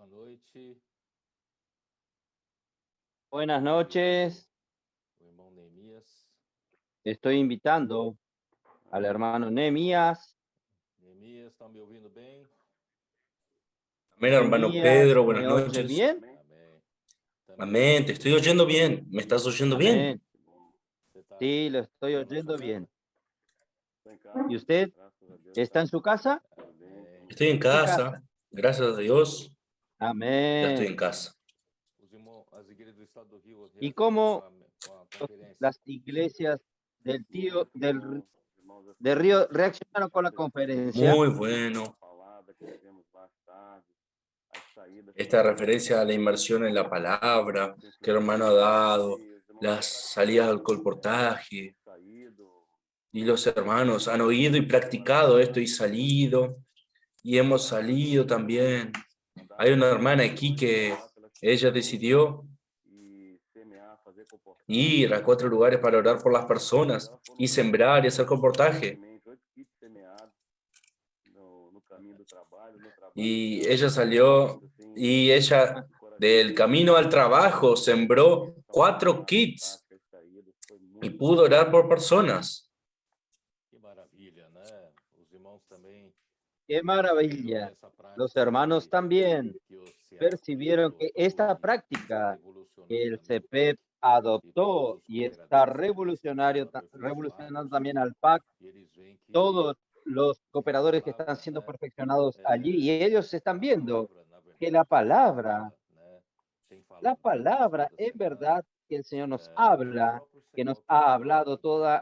noite, Buenas noches. o irmão Neemias. Estoy invitando al hermano Nehemías. Neemias, está me ouvindo bem? Amén, hermano Nehemías, Pedro, buenas ¿me oye noches. bien? Amém. Amén, te estoy oyendo bien. ¿Me estás oyendo bien? Amén. Você tá Sí, lo estoy oyendo bien. ¿Y usted está en su casa? Amém. Estoy en ¿En qué casa? casa, gracias a Dios, ya estoy en Amén. casa. Os irmãos, as igrejas do estado do Rio ¿Y reagiram cómo com a conferência. las iglesias de Río reaccionaron con la conferencia? Muy bueno. Esta referencia a la inmersión en la palabra que el hermano ha dado, las salidas al colportaje, y los hermanos han oído y practicado esto y salido, y hemos salido también. Hay una hermana aquí que ella decidió ir a 4 lugares para orar por las personas y sembrar y hacer comportaje. Y ella salió y ella del camino al trabajo sembró 4 kits y pudo orar por personas. Que maravilha, né? Os irmãos também ¡Qué maravilla! essa prática Los hermanos que- también que o CEAP percibieron que esta práctica que el CEPEP adoptó y está revolucionando también al PAC, E eles veem que todos los cooperadores que están siendo perfeccionados allí, y ellos están viendo que la palabra en verdad que el Señor nos habla, que nos ha hablado toda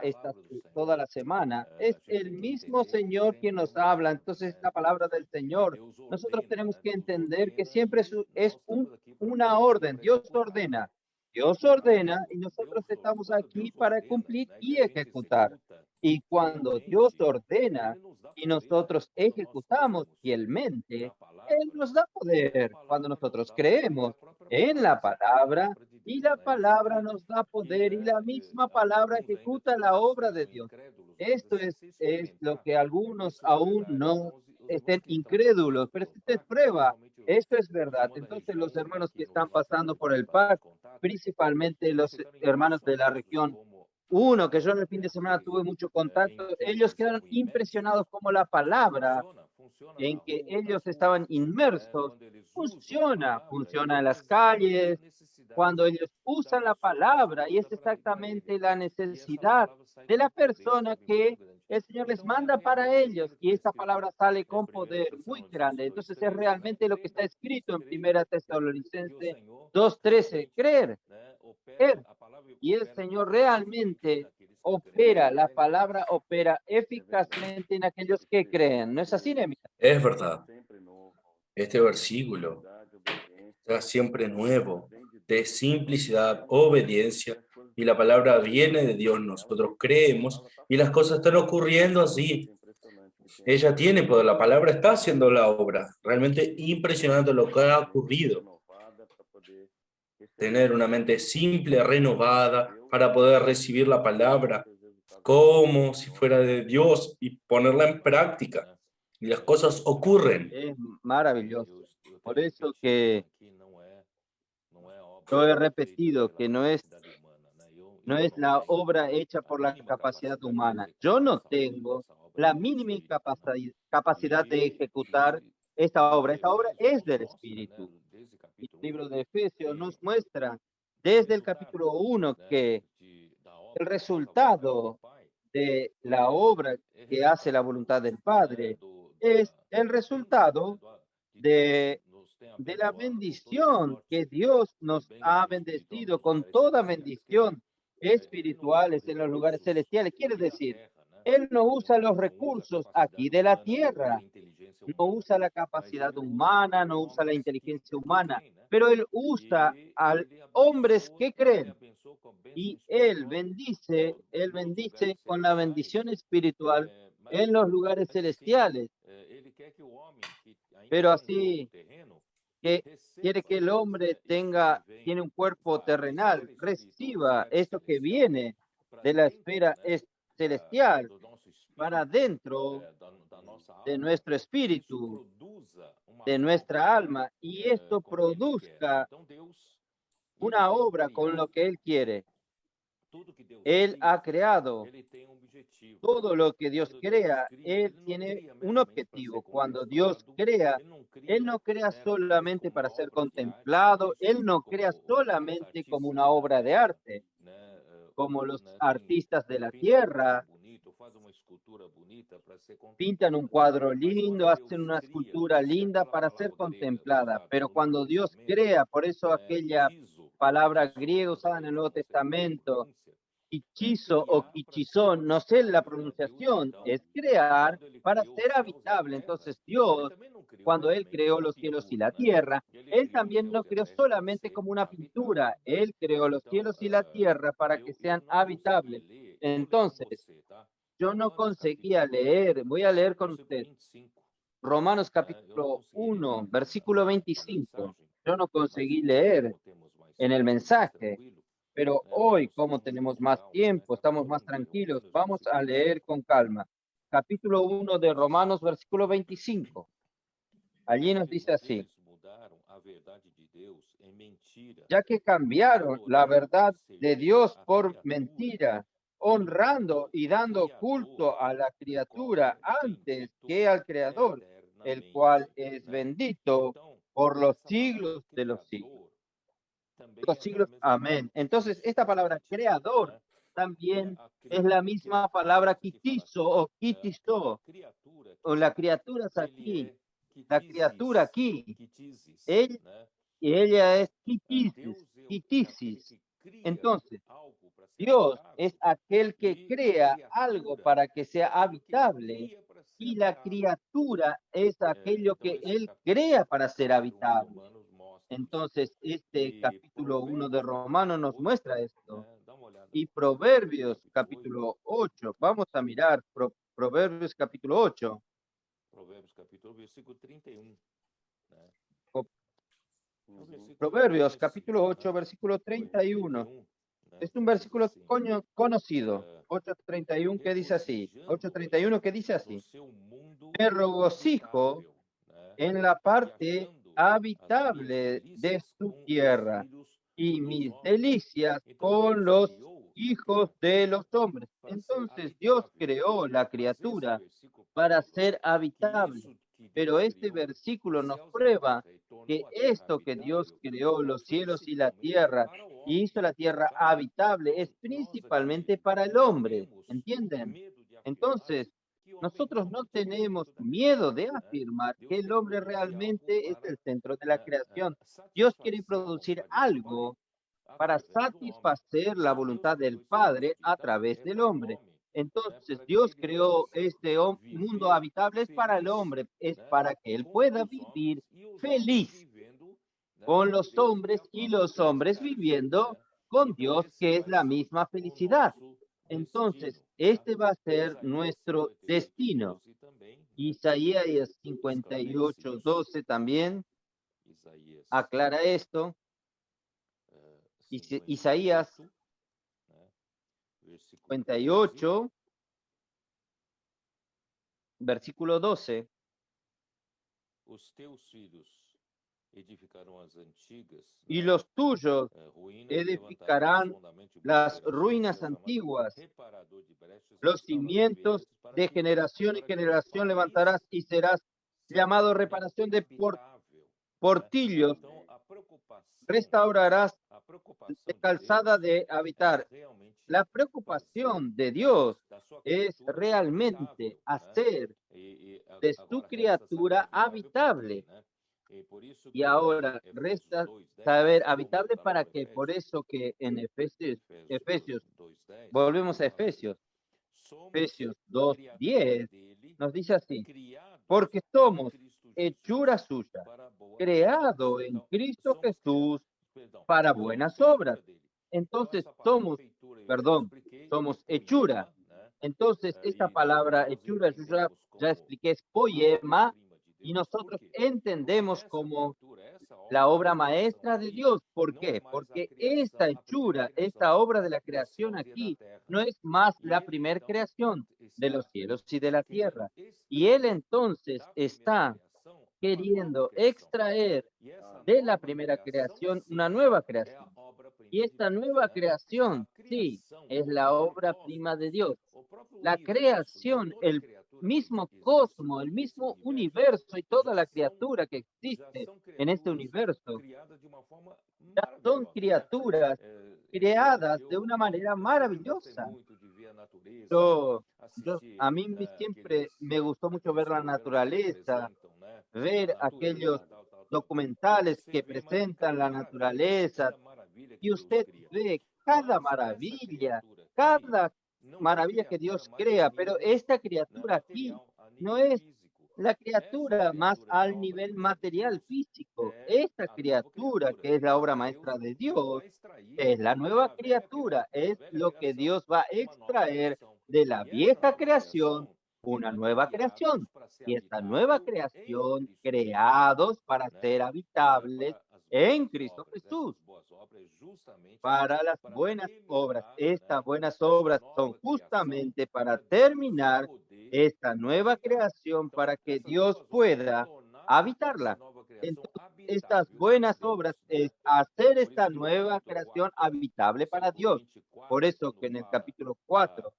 la semana, es el mismo Señor quien nos habla. Entonces, la palabra del Señor, nosotros tenemos que entender que siempre es una orden. Dios ordena y nosotros estamos aquí para cumplir y ejecutar. Y cuando Dios ordena y nosotros ejecutamos fielmente, Él nos da poder cuando nosotros creemos en la palabra, y la palabra nos da poder, y la misma palabra ejecuta la obra de Dios. Esto es lo que algunos aún no estén incrédulos, pero esta es prueba. Esto es verdad. Entonces, los hermanos que están pasando por el PAC, principalmente los hermanos de la región 1, que yo en el fin de semana tuve mucho contacto, ellos quedaron impresionados como la palabra en que ellos estaban inmersos funciona en las calles, cuando ellos usan la palabra, y es exactamente la necesidad de la persona que el Señor les manda para ellos, y esta palabra sale con poder muy grande. Entonces es realmente lo que está escrito en Primera Tesalonicenses 2:13, creer, y el Señor realmente opera, la palabra opera eficazmente en aquellos que creen. ¿No es así, Nehemías? Es verdad, este versículo está siempre nuevo, de simplicidad, obediencia, y la palabra viene de Dios, nosotros creemos, y las cosas están ocurriendo así. Ella tiene poder, la palabra está haciendo la obra. Realmente impresionante lo que ha ocurrido. Tener una mente simple, renovada, para poder recibir la palabra como si fuera de Dios y ponerla en práctica. Y las cosas ocurren. Es maravilloso. Por eso que não é obra yo he feita repetido pela que no es capacidade humana, né? no Eu es não la tenho obra hecha a por la mínima capacidad capacidade de humana. Yo executar no tengo essa obra la do mínima Espírito, né? capacidad de ejecutar esta obra. Esta obra es del Espíritu. Desde El capítulo libro 1, de Efesios nos muestra desde el capítulo 1 que el resultado de la obra que hace la voluntad del Padre es el resultado de la bendición que Dios nos ha bendecido con toda bendición espirituales en los lugares celestiales. Quiere decir, Él no usa los recursos aquí de la tierra, no usa la capacidad humana, no usa la inteligencia humana, pero Él usa a hombres que creen. Y Él bendice con la bendición espiritual en los lugares celestiales. Pero así que quiere que el hombre tiene un cuerpo terrenal, reciba esto que viene de la esfera celestial para dentro de nuestro espíritu, de nuestra alma, y esto produzca una obra con lo que Él quiere. Él ha creado todo lo que Dios crea. Él tiene un objetivo. Cuando Dios crea, Él no crea solamente para ser contemplado, Él no crea solamente como una obra de arte, como los artistas de la tierra pintan un cuadro lindo, hacen una escultura linda para ser contemplada. Pero cuando Dios crea, por eso aquella palabra griega usada en el Nuevo Testamento, quichizo o quichizón, no sé la pronunciación, es crear para ser habitable. Entonces Dios, cuando Él creó los cielos y la tierra, Él también no creó solamente como una pintura, Él creó los cielos y la tierra para que sean habitables. Entonces, yo no conseguía leer, voy a leer con usted, Romanos capítulo 1, versículo 25. Yo no conseguí leer en el mensaje, pero hoy, como tenemos más tiempo, estamos más tranquilos, vamos a leer con calma. Capítulo 1 de Romanos, versículo 25. Allí nos dice así: ya que cambiaron la verdad de Dios por mentira, honrando y dando culto a la criatura antes que al Creador, el cual es bendito por los siglos de los siglos. Los siglos, amén. Entonces, esta palabra creador también es la misma palabra quitizo o quitizó, o la criatura es aquí, la criatura aquí. Ella es quitisis. Entonces, Dios es aquel que crea algo para que sea habitable y la criatura es aquello que Él crea para ser habitable. Entonces, este capítulo 1 de Romanos nos muestra esto. Y Proverbios capítulo 8, vamos a mirar Proverbios capítulo 8. Proverbios capítulo 8, versículo 31. Es un versículo conocido. 8:31 que dice así. 8:31 que dice así: me regocijo en la parte habitable de su tierra y mis delicias con los hijos de los hombres. Entonces Dios creó la criatura para ser habitable, pero este versículo nos prueba que esto que Dios creó, los cielos y la tierra, y hizo la tierra habitable, es principalmente para el hombre, ¿entienden? Entonces, nosotros no tenemos miedo de afirmar que el hombre realmente es el centro de la creación. Dios quiere producir algo para satisfacer la voluntad del Padre a través del hombre. Entonces, Dios creó este mundo habitable es para el hombre, es para que él pueda vivir feliz con los hombres y los hombres viviendo con Dios, que es la misma felicidad. Entonces, este va a ser nuestro destino. Isaías 58:12 también aclara esto. Isaías 58, versículo 12. Y los tuyos edificarán las ruinas antiguas, los cimientos de generación en generación levantarás y serás llamado reparación de portillos, restaurarás de calzada de habitar. La preocupación de Dios es realmente hacer de su criatura habitable. Y ahora resta saber habitable para qué. Por eso que en Efesios, volvemos a Efesios 2:10, nos dice así: porque somos hechura suya, creado en Cristo Jesús para buenas obras. Entonces somos hechura. Entonces esta palabra hechura, ya expliqué, es poema, y nosotros entendemos como la obra maestra de Dios. ¿Por qué? Porque esta hechura, esta obra de la creación aquí, no es más la primera creación de los cielos y de la tierra. Y Él entonces está queriendo extraer de la primera creación una nueva creación. Y esta nueva creación, sí, es la obra prima de Dios. La creación, el mismo cosmos, el mismo universo y toda la criatura que existe en este universo, ya son criaturas creadas de una manera maravillosa. A mí siempre me gustó mucho ver la naturaleza, ver aquellos documentales que presentan la naturaleza, y usted ve cada maravilla que Dios crea, pero esta criatura aquí no es la criatura más al nivel material físico. Esta criatura, que es la obra maestra de Dios, es la nueva criatura, es lo que Dios va a extraer de la vieja creación, una nueva creación. Y esta nueva creación, creados para ser habitables en Cristo Jesús, para las buenas obras. Estas buenas obras son justamente para terminar esta nueva creación, para que Dios pueda habitarla. Entonces, estas buenas obras es hacer esta nueva creación habitable para Dios. Por eso que en el capítulo 4,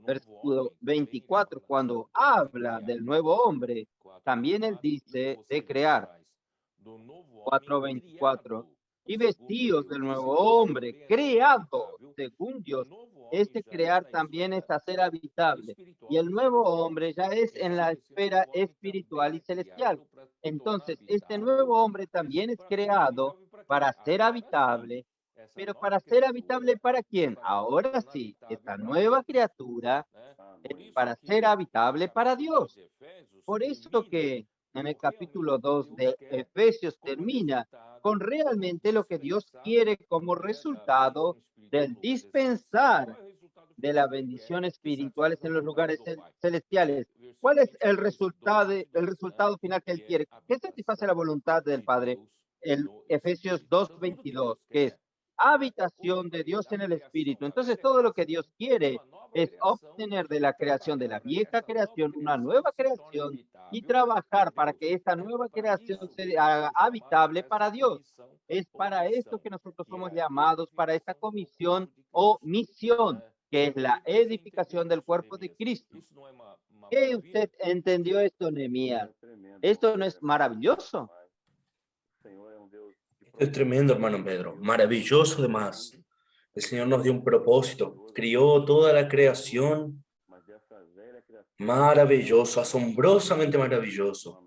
versículo 24, cuando habla del nuevo hombre, también él dice de crear. 4:24, y vestidos del nuevo hombre, creado según Dios. Este crear también es hacer habitable. Y el nuevo hombre ya es en la esfera espiritual y celestial. Entonces, este nuevo hombre también es creado para ser habitable. Pero para ser habitable, ¿para quién? Ahora sí, esta nueva criatura es para ser habitable para Dios. Por eso que en el capítulo 2 de Efesios termina con realmente lo que Dios quiere como resultado del dispensar de las bendiciones espirituales en los lugares celestiales. ¿Cuál es el resultado final que Él quiere? ¿Qué satisface la voluntad del Padre? El Efesios 2:22, que es habitación de Dios en el Espíritu. Entonces, todo lo que Dios quiere es obtener de la creación, de la vieja creación, una nueva creación y trabajar para que esta nueva creación se haga habitable para Dios. Es para esto que nosotros somos llamados, para esta comisión o misión, que es la edificación del cuerpo de Cristo. ¿Qué usted entendió esto, Nehemías? ¿Esto no es maravilloso? Esto es tremendo, hermano Pedro. Maravilloso además. El Señor nos dio un propósito. Crió toda la creación. Maravilloso, asombrosamente maravilloso.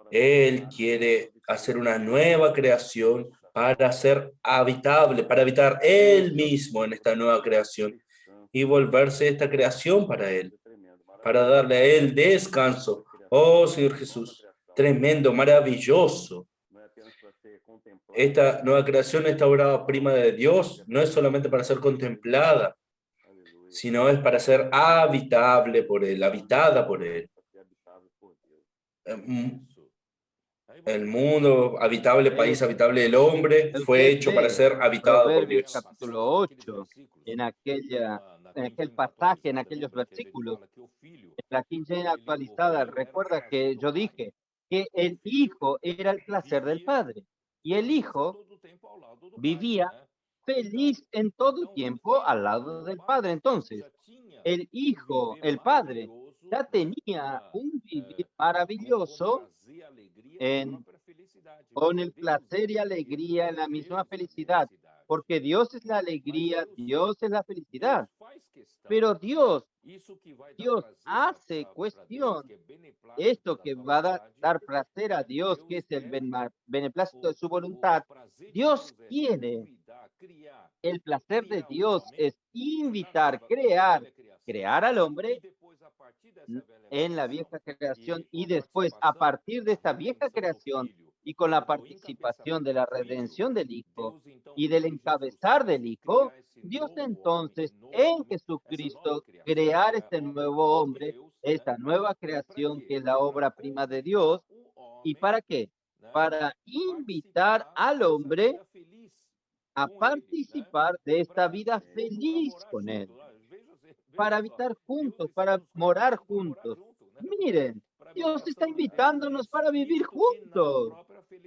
Él quiere hacer una nueva creación para ser habitable, para habitar Él mismo en esta nueva creación y volverse esta creación para Él, para darle a Él descanso. Oh, Señor Jesús, tremendo, maravilloso. Esta nueva creación, esta obra prima de Dios, no es solamente para ser contemplada, sino es para ser habitable por Él, habitada por Él. El mundo habitable, país habitable del hombre, fue hecho para ser habitado por Proverbios Dios. capítulo 8, en aquel pasaje, en aquellos versículos, en la King James actualizada, recuerda que yo dije que el Hijo era el placer del Padre y el Hijo vivía feliz en todo tiempo al lado del Padre. Entonces, el Hijo, el Padre, ya tenía un vivir maravilloso con el placer y alegría en la misma felicidad, porque Dios es la alegría, Dios es la felicidad. Pero Dios hace cuestión, esto que va a dar placer a Dios, que es el beneplácito de su voluntad. Dios quiere, el placer de Dios es invitar, crear al hombre en la vieja creación y después, a partir de esta vieja creación y con la participación de la redención del Hijo y del encabezar del Hijo, Dios entonces en Jesucristo crear este nuevo hombre, esta nueva creación que es la obra prima de Dios. ¿Y para qué? para invitar al hombre a participar de esta vida feliz con Él, para habitar juntos, para morar juntos. Miren, Dios está invitándonos para vivir juntos,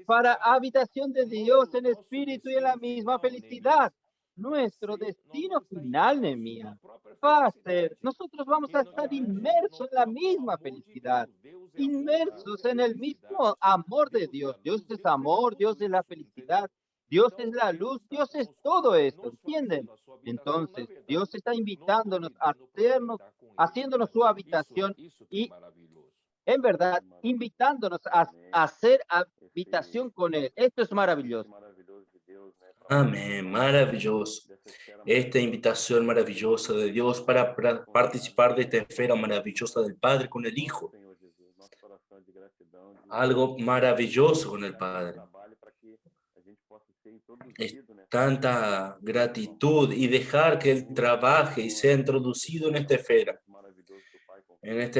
para habitación de Dios en espíritu y en la misma felicidad. Nuestro destino final, Nehemías, va a ser, nosotros vamos a estar inmersos en la misma felicidad, inmersos en el mismo amor de Dios. Dios es amor, Dios es la felicidad, Dios es la luz, Dios es todo esto, ¿entienden? Entonces, Dios está invitándonos a hacernos, haciéndonos su habitación y, en verdad, invitándonos a hacer habitación con Él. Esto es maravilloso. Amén, maravilloso. Esta invitación maravillosa de Dios para participar de esta esfera maravillosa del Padre con el Hijo. Algo maravilloso con el Padre. Es tanta gratitud y dejar que Él trabaje y sea introducido en esta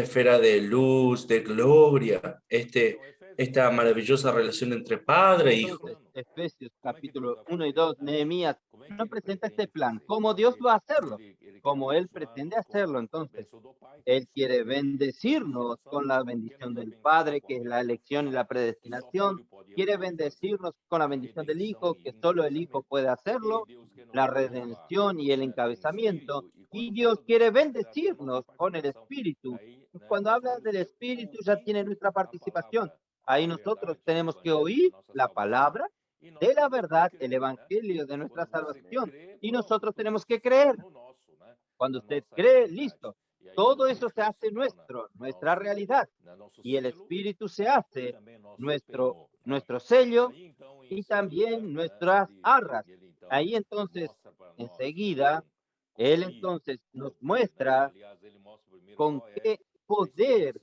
esfera de luz, de gloria, esta maravillosa relación entre Padre e Hijo. Entonces, Efesios capítulo 1 y 2, Nehemías no presenta este plan, como Dios va a hacerlo, como Él pretende hacerlo. Entonces, Él quiere bendecirnos con la bendición del Padre, que es la elección y la predestinación. Quiere bendecirnos con la bendición del Hijo, que solo el Hijo puede hacerlo, la redención y el encabezamiento. Y Dios quiere bendecirnos con el Espíritu. Cuando habla del Espíritu ya tiene nuestra participación. Ahí nosotros tenemos que oír la palabra de la verdad, el evangelio de nuestra salvación. Y nosotros tenemos que creer. Cuando usted cree, listo. Todo eso se hace nuestra realidad. Y el Espíritu se hace nuestro sello y también nuestras arras. Ahí entonces, enseguida, Él entonces nos muestra con qué poder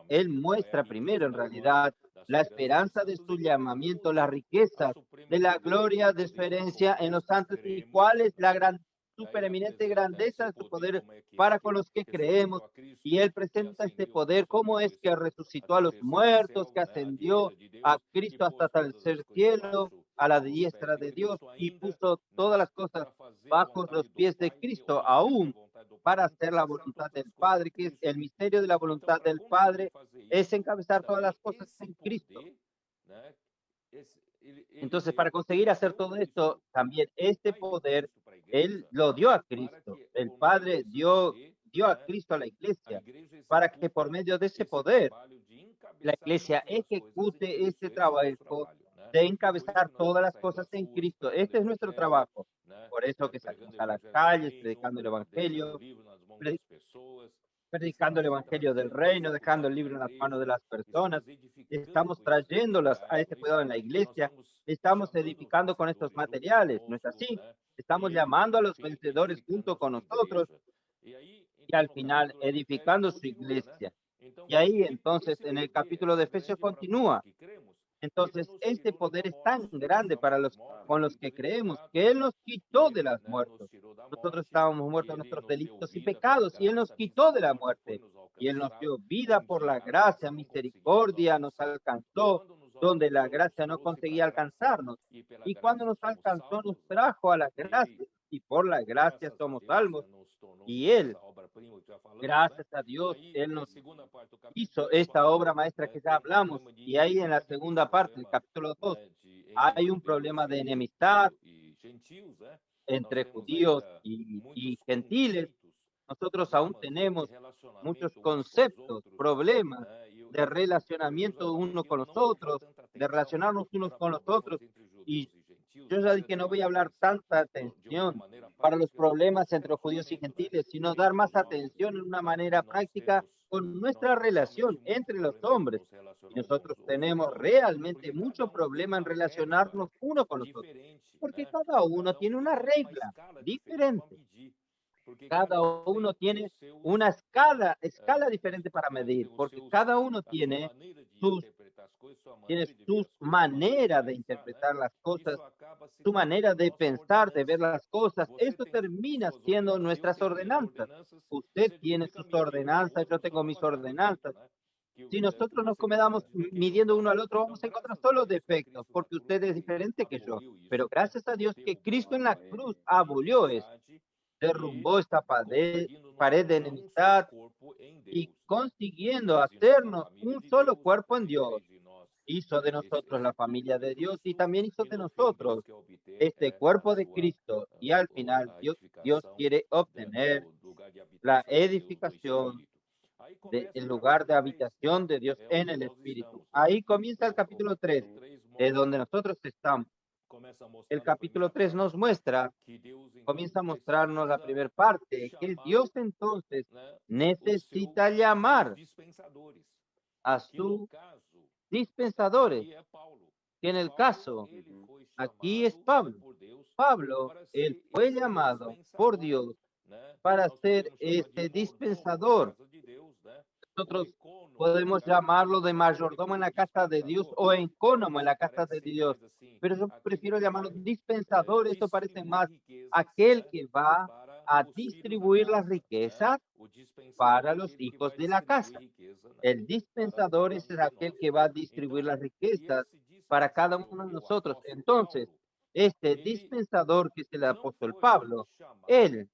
Él muestra primero en realidad la esperanza de su llamamiento, las riquezas de la gloria de su herencia en los santos y cuál es la gran supereminente grandeza de su poder para con los que creemos. Y Él presenta este poder, cómo es que resucitó a los muertos, que ascendió a Cristo hasta el tercer cielo, a la diestra de Dios y puso todas las cosas bajo los pies de Cristo, aún para hacer la voluntad del Padre, que es el misterio de la voluntad del Padre, es encabezar todas las cosas en Cristo. Entonces, para conseguir hacer todo esto, también este poder, Él lo dio a Cristo. El Padre dio a Cristo a la iglesia, para que por medio de ese poder, la iglesia ejecute este trabajo de encabezar todas las cosas en Cristo. Este es nuestro trabajo. Por eso que salimos a las calles, predicando el Evangelio, predicando el Evangelio del Reino, dejando el libro en las manos de las personas. Estamos trayéndolas a este cuidado en la iglesia. Estamos edificando con estos materiales, ¿no es así? Estamos llamando a los vencedores junto con nosotros y al final edificando su iglesia. Y ahí entonces en el capítulo de Efesios continúa. Entonces, este poder es tan grande para los con los que creemos que Él nos quitó de las muertes. Nosotros estábamos muertos en nuestros delitos y pecados y Él nos quitó de la muerte. Y Él nos dio vida por la gracia, misericordia, nos alcanzó donde la gracia no conseguía alcanzarnos. Y cuando nos alcanzó, nos trajo a la gracia y por la gracia somos salvos. Y Él, gracias a Dios, Él nos hizo esta obra maestra que ya hablamos. Y ahí en la segunda parte, el capítulo 2, hay un problema de enemistad entre judíos y gentiles. Nosotros aún tenemos muchos conceptos, problemas de relacionamiento uno con los otros, de relacionarnos unos con los otros. Y yo ya dije, no voy a hablar tanta atención para los problemas entre judíos y gentiles, sino dar más atención en una manera práctica con nuestra relación entre los hombres. Y nosotros tenemos realmente mucho problema en relacionarnos uno con los otros, porque cada uno tiene una regla diferente. Cada uno tiene una escala diferente para medir, porque cada uno tiene su manera de interpretar las cosas, su manera de pensar, de ver las cosas. Esto termina siendo nuestras ordenanzas. Usted tiene sus ordenanzas, yo tengo mis ordenanzas. Si nosotros nos comedamos midiendo uno al otro, vamos a encontrar solo defectos, porque usted es diferente que yo. Pero gracias a Dios que Cristo en la cruz abolió eso, derrumbó esta pared de enemistad y consiguiendo hacernos un solo cuerpo en Dios. Hizo de nosotros la familia de Dios y también hizo de nosotros este cuerpo de Cristo. Y al final Dios quiere obtener la edificación del lugar de habitación de Dios en el Espíritu. Ahí comienza el capítulo 3, de donde nosotros estamos. El capítulo 3 nos muestra, comienza a mostrarnos la primera parte, que Dios entonces necesita llamar a sus dispensadores, que en el caso aquí es Pablo. Pablo, él fue llamado por Dios para ser este dispensador. Nosotros podemos llamarlo de mayordomo en la casa de Dios o encónomo en la casa de Dios, pero yo prefiero llamarlo dispensador. Eso parece más aquel que va a distribuir las riquezas para los hijos de la casa. El dispensador es aquel que va a distribuir las riquezas para cada uno de nosotros. Entonces, este dispensador, que es el apóstol Pablo, él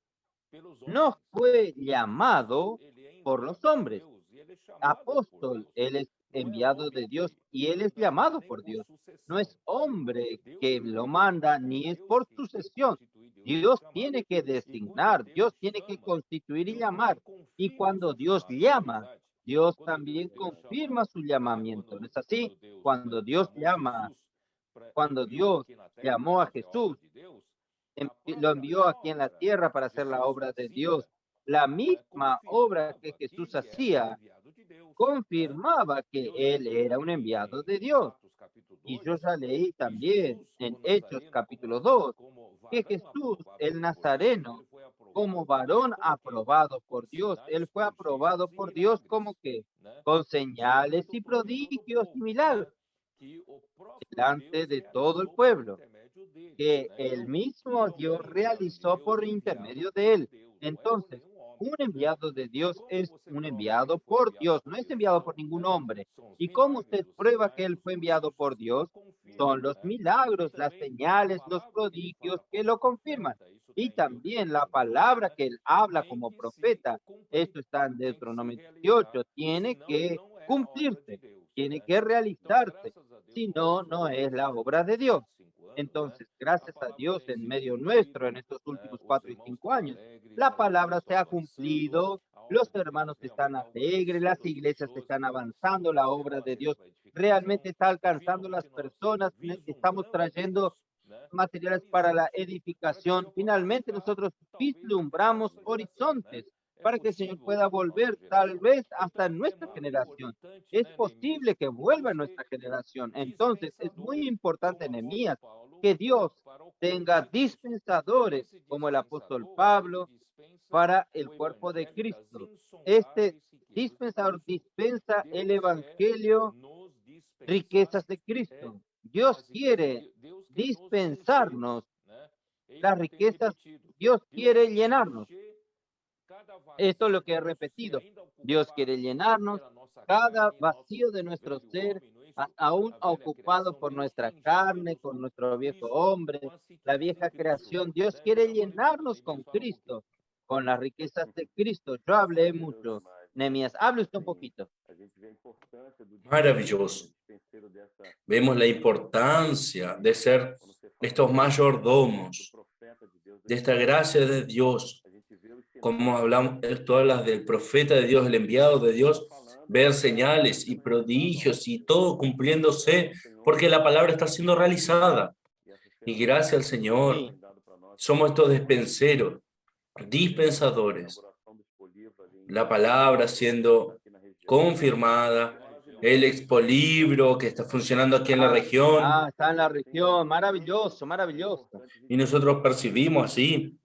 no fue llamado por los hombres. Apóstol, él es enviado de Dios y él es llamado por Dios. No es hombre que lo manda, ni es por sucesión. Dios tiene que designar, Dios tiene que constituir y llamar. Y cuando Dios llama, Dios también confirma su llamamiento. ¿No es así? Cuando Dios llamó a Jesús, lo envió aquí en la tierra para hacer la obra de Dios. La misma obra que Jesús hacía confirmaba que él era un enviado de Dios. Y yo ya leí también en Hechos capítulo 2 que Jesús, el Nazareno, como varón aprobado por Dios, él fue aprobado por Dios como que con señales y prodigios y milagros delante de todo el pueblo, que el mismo Dios realizó por intermedio de él. Entonces, un enviado de Dios es un enviado por Dios, no es enviado por ningún hombre. ¿Y cómo usted prueba que él fue enviado por Dios? Son los milagros, las señales, los prodigios que lo confirman. Y también la palabra que él habla como profeta, esto está en Deuteronomio 18, tiene que cumplirse, tiene que realizarse. Si no, no es la obra de Dios. Entonces, gracias a Dios, en medio nuestro, en estos últimos 4 y 5 años, la palabra se ha cumplido, los hermanos están alegres, las iglesias están avanzando, la obra de Dios realmente está alcanzando las personas, estamos trayendo materiales para la edificación. Finalmente, nosotros vislumbramos horizontes para que el Señor pueda volver tal vez hasta nuestra generación. Es posible que vuelva a nuestra generación. Entonces, es muy importante, Nehemías, que Dios tenga dispensadores como el apóstol Pablo para el cuerpo de Cristo. Este dispensador dispensa el evangelio, riquezas de Cristo. Dios quiere dispensarnos las riquezas. Dios quiere llenarnos. Esto es lo que he repetido. Dios quiere llenarnos cada vacío de nuestro ser, aún ocupado por nuestra carne, con nuestro viejo hombre, la vieja creación. Dios quiere llenarnos con Cristo, con las riquezas de Cristo. Yo hablé mucho. Nehemías, hable usted un poquito. Maravilloso. Vemos la importancia de ser estos mayordomos, de esta gracia de Dios. Como hablamos, tú hablas del profeta de Dios, el enviado de Dios, ver señales y prodigios y todo cumpliéndose, porque la palabra está siendo realizada. Y gracias al Señor, somos estos dispensadores. La palabra siendo confirmada, el expolibro que está funcionando aquí en la región. Está en la región, maravilloso, maravilloso. Y nosotros percibimos así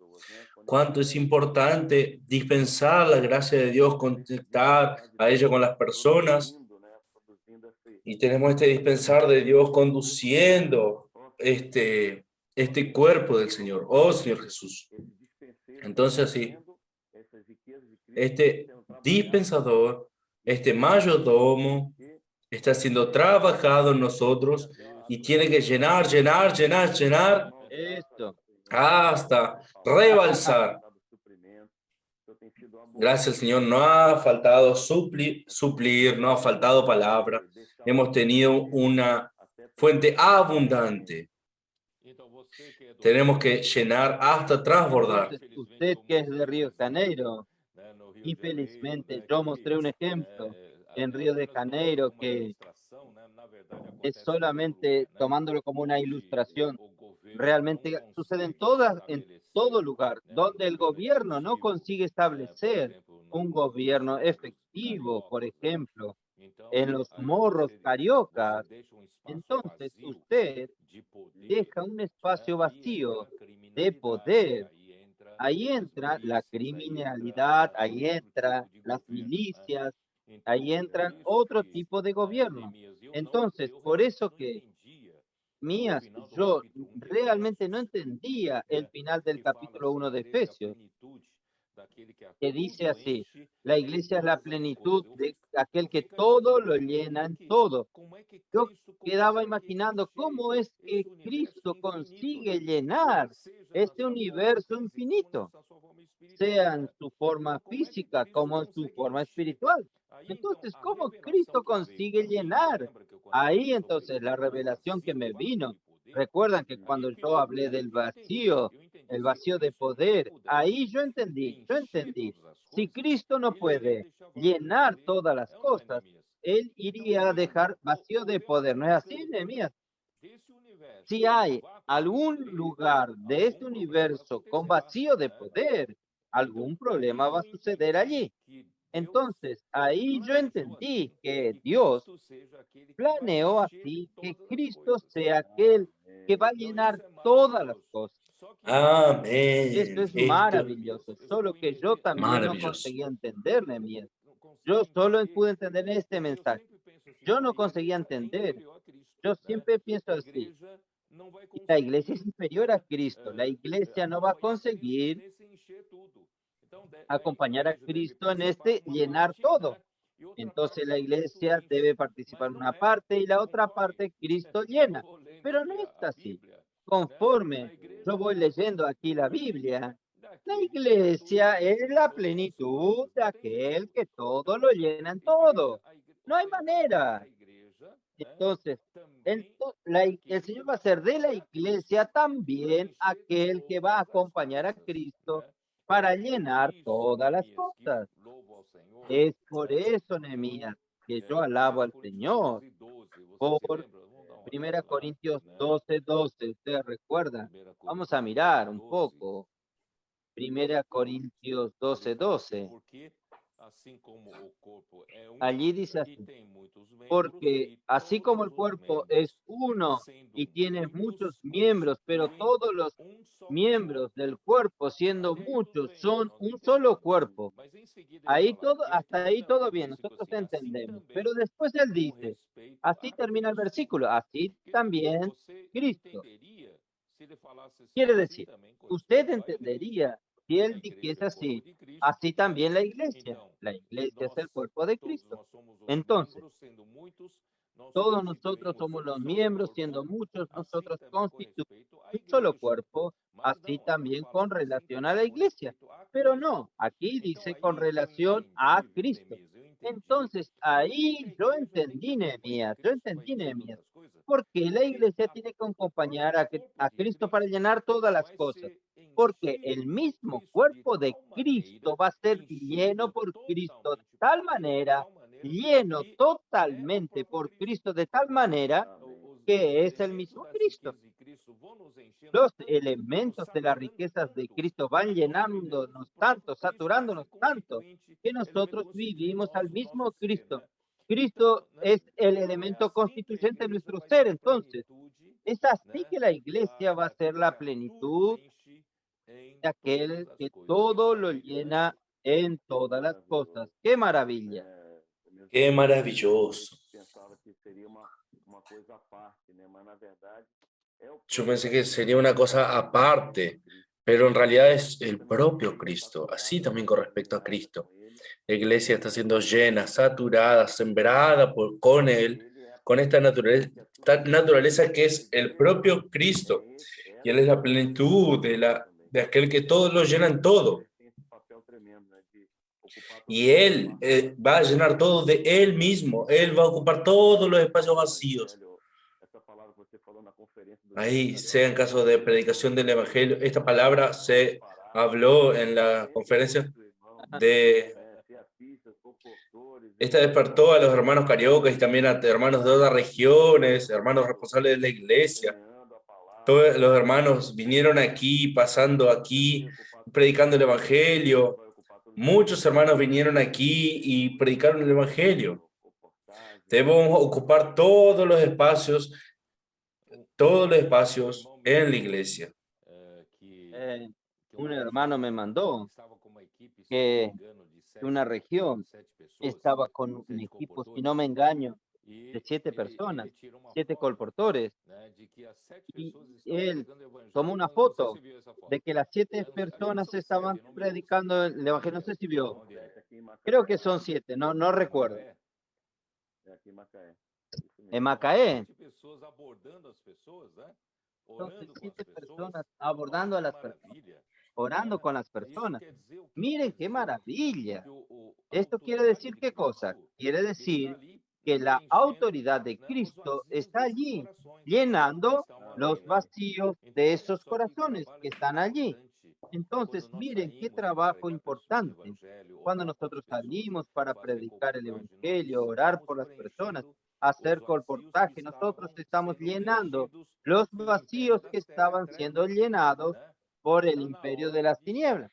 cuánto es importante dispensar la gracia de Dios, contactar a ella con las personas. Y tenemos este dispensar de Dios conduciendo este cuerpo del Señor, oh Señor Jesús. Entonces sí, este dispensador Este mayordomo está siendo trabajado en nosotros y tiene que llenar, llenar, llenar, llenar Esto. hasta rebalsar. Gracias, Señor. No ha faltado suplir, no ha faltado palabra. Hemos tenido una fuente abundante. Tenemos que llenar hasta transbordar. Entonces, usted que es de Río de Janeiro, infelizmente yo mostré un ejemplo en Río de Janeiro que es solamente tomándolo como una ilustración. Realmente sucede en todo lugar, donde el gobierno no consigue establecer un gobierno efectivo, por ejemplo, en los morros cariocas, entonces usted deja un espacio vacío de poder. Ahí entra la criminalidad, ahí entran las milicias, ahí entran otro tipo de gobierno. Entonces, por eso que Mías, yo realmente no entendía el final del capítulo 1 de Efesios, que dice así, la iglesia es la plenitud de aquel que todo lo llena en todo. Yo quedaba imaginando cómo es que Cristo consigue llenar este universo infinito, sea en su forma física como en su forma espiritual. Entonces, ¿cómo Cristo consigue llenar? Ahí entonces la revelación que me vino. Recuerdan que cuando yo hablé del vacío, el vacío de poder, ahí yo entendí. Si Cristo no puede llenar todas las cosas, Él iría a dejar vacío de poder. ¿No es así, Nehemías? Si hay algún lugar de este universo con vacío de poder, algún problema va a suceder allí. Entonces, ahí yo entendí que Dios planeó así que Cristo sea aquel que va a llenar todas las cosas. Esto Amén. es Esto maravilloso, solo que yo también no maravilloso. conseguía entender, Nehemías. Yo solo pude entender este mensaje. Yo no conseguía entender. Yo siempre pienso así. Y la iglesia es inferior a Cristo. La iglesia no va a conseguir acompañar a Cristo en este llenar todo. Entonces la iglesia debe participar en una parte y la otra parte Cristo llena. Pero no es así. Conforme yo voy leyendo aquí la Biblia, la iglesia es la plenitud de aquel que todo lo llena en todo. No hay manera. Entonces, el Señor va a ser de la iglesia también aquel que va a acompañar a Cristo para llenar todas las cosas. Es por eso, Nehemías, que yo alabo al Señor. Por 1 Corintios 12:12, ustedes recuerdan. Vamos a mirar un poco. 1 Corintios 12:12. Allí dice así, porque así como el cuerpo es uno y tiene muchos miembros, pero todos los miembros del cuerpo, siendo muchos, son un solo cuerpo. Ahí todo, hasta ahí todo bien, nosotros entendemos. Pero después él dice, así termina el versículo, así también Cristo. Quiere decir, usted entendería si él dijese así, así también la iglesia. La iglesia es el cuerpo de Cristo. Entonces, todos nosotros somos los miembros, siendo muchos, nosotros constituimos un solo cuerpo, así también con relación a la iglesia. Pero no, aquí dice con relación a Cristo. Entonces, ahí yo entendí, Nehemías, porque la iglesia tiene que acompañar a Cristo para llenar todas las cosas. Porque el mismo cuerpo de Cristo va a ser lleno por Cristo de tal manera, lleno totalmente por Cristo de tal manera que es el mismo Cristo. Los elementos de las riquezas de Cristo van llenándonos tanto, saturándonos tanto, que nosotros vivimos al mismo Cristo. Cristo es el elemento constituyente de nuestro ser, entonces. Es así que la iglesia va a ser la plenitud de aquel que todo lo llena en todas las cosas. ¡Qué maravilla! Qué maravilloso. Yo pensé que sería una cosa aparte, pero en realidad es el propio Cristo, así también con respecto a Cristo. La iglesia está siendo llena, saturada, sembrada con Él, con esta naturaleza que es el propio Cristo. Y Él es la plenitud de aquel que todo lo llena en todo. Y Él va a llenar todo de Él mismo. Él va a ocupar todos los espacios vacíos. Ahí, sea en caso de predicación del Evangelio, esta palabra se habló en la conferencia de... Esta despertó a los hermanos cariocas y también a hermanos de otras regiones, hermanos responsables de la iglesia. Todos los hermanos vinieron aquí, pasando aquí, predicando el Evangelio. Muchos hermanos vinieron aquí y predicaron el Evangelio. Debemos ocupar todos los espacios en la iglesia. Un hermano me mandó que una región estaba con un equipo, si no me engaño, de 7 personas, 7 colportores, y él tomó una foto de que las 7 personas estaban predicando el Evangelio. No sé si vio, creo que son 7, no recuerdo. En Macaé. Entonces, 7 personas abordando a las personas, orando con las personas. Miren qué maravilla. ¿Esto quiere decir qué cosa? Quiere decir que la autoridad de Cristo está allí, llenando los vacíos de esos corazones que están allí. Entonces, miren qué trabajo importante. Cuando nosotros salimos para predicar el Evangelio, orar por las personas, hacer colportaje, nosotros estamos llenando los vacíos que estaban siendo llenados por el imperio de las tinieblas.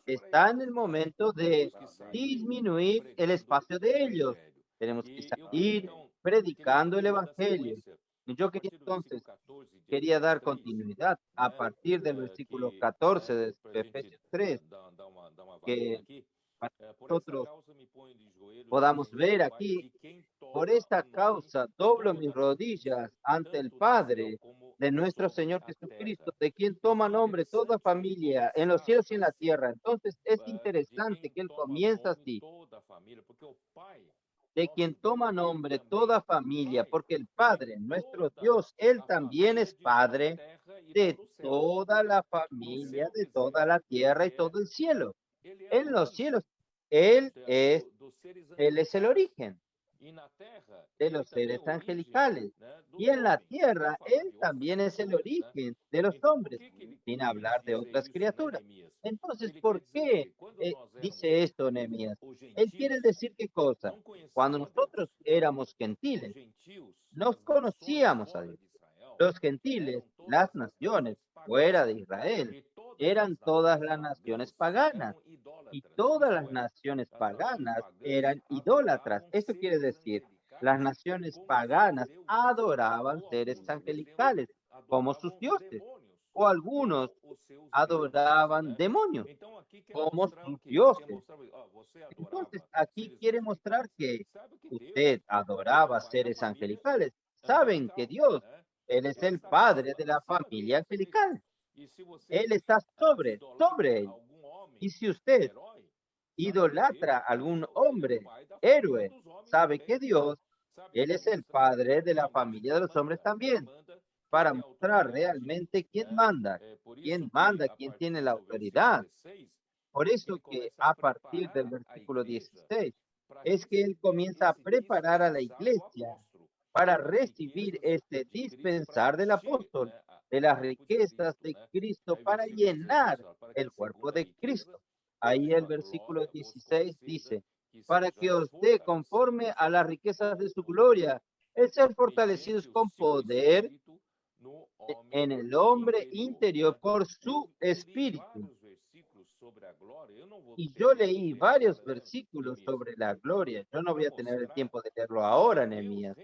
Está en el momento de disminuir el espacio de ellos. Tenemos que salir predicando el Evangelio. Y yo quería dar continuidad a partir del versículo 14 de Efesios 3, que nosotros podamos ver aquí: por esta causa doblo mis rodillas ante el Padre de nuestro Señor Jesucristo, de quien toma nombre toda familia en los cielos y en la tierra. Entonces es interesante que él comienza así: de quien toma nombre toda familia, porque el Padre, nuestro Dios, él también es Padre de toda la familia, de toda la tierra y todo el cielo. En los cielos, él es el origen de los seres angelicales. Y en la tierra, él también es el origen de los hombres, sin hablar de otras criaturas. Entonces, ¿por qué dice esto Nehemías? Él quiere decir qué cosa. Cuando nosotros éramos gentiles, nos conocíamos a Dios. Los gentiles, las naciones fuera de Israel, eran todas las naciones paganas. Y todas las naciones paganas eran idólatras. Esto quiere decir, las naciones paganas adoraban seres angelicales como sus dioses, o algunos adoraban demonios como sus dioses. Entonces, aquí quiere mostrar que usted adoraba seres angelicales. Saben que Dios, él es el padre de la familia angelical. Él está sobre él. Y si usted idolatra a algún hombre, héroe, sabe que Dios, él es el padre de la familia de los hombres también, para mostrar realmente quién manda, quién tiene la autoridad. Por eso que a partir del versículo 16, es que él comienza a preparar a la iglesia para recibir este dispensar del apóstol, de las riquezas de Cristo, para llenar el cuerpo de Cristo. Ahí el versículo 16 dice: para que os dé conforme a las riquezas de su gloria, el ser fortalecidos con poder en el hombre interior por su espíritu. Y yo leí varios versículos sobre la gloria. Yo no voy a tener el tiempo de leerlo ahora, Nehemías,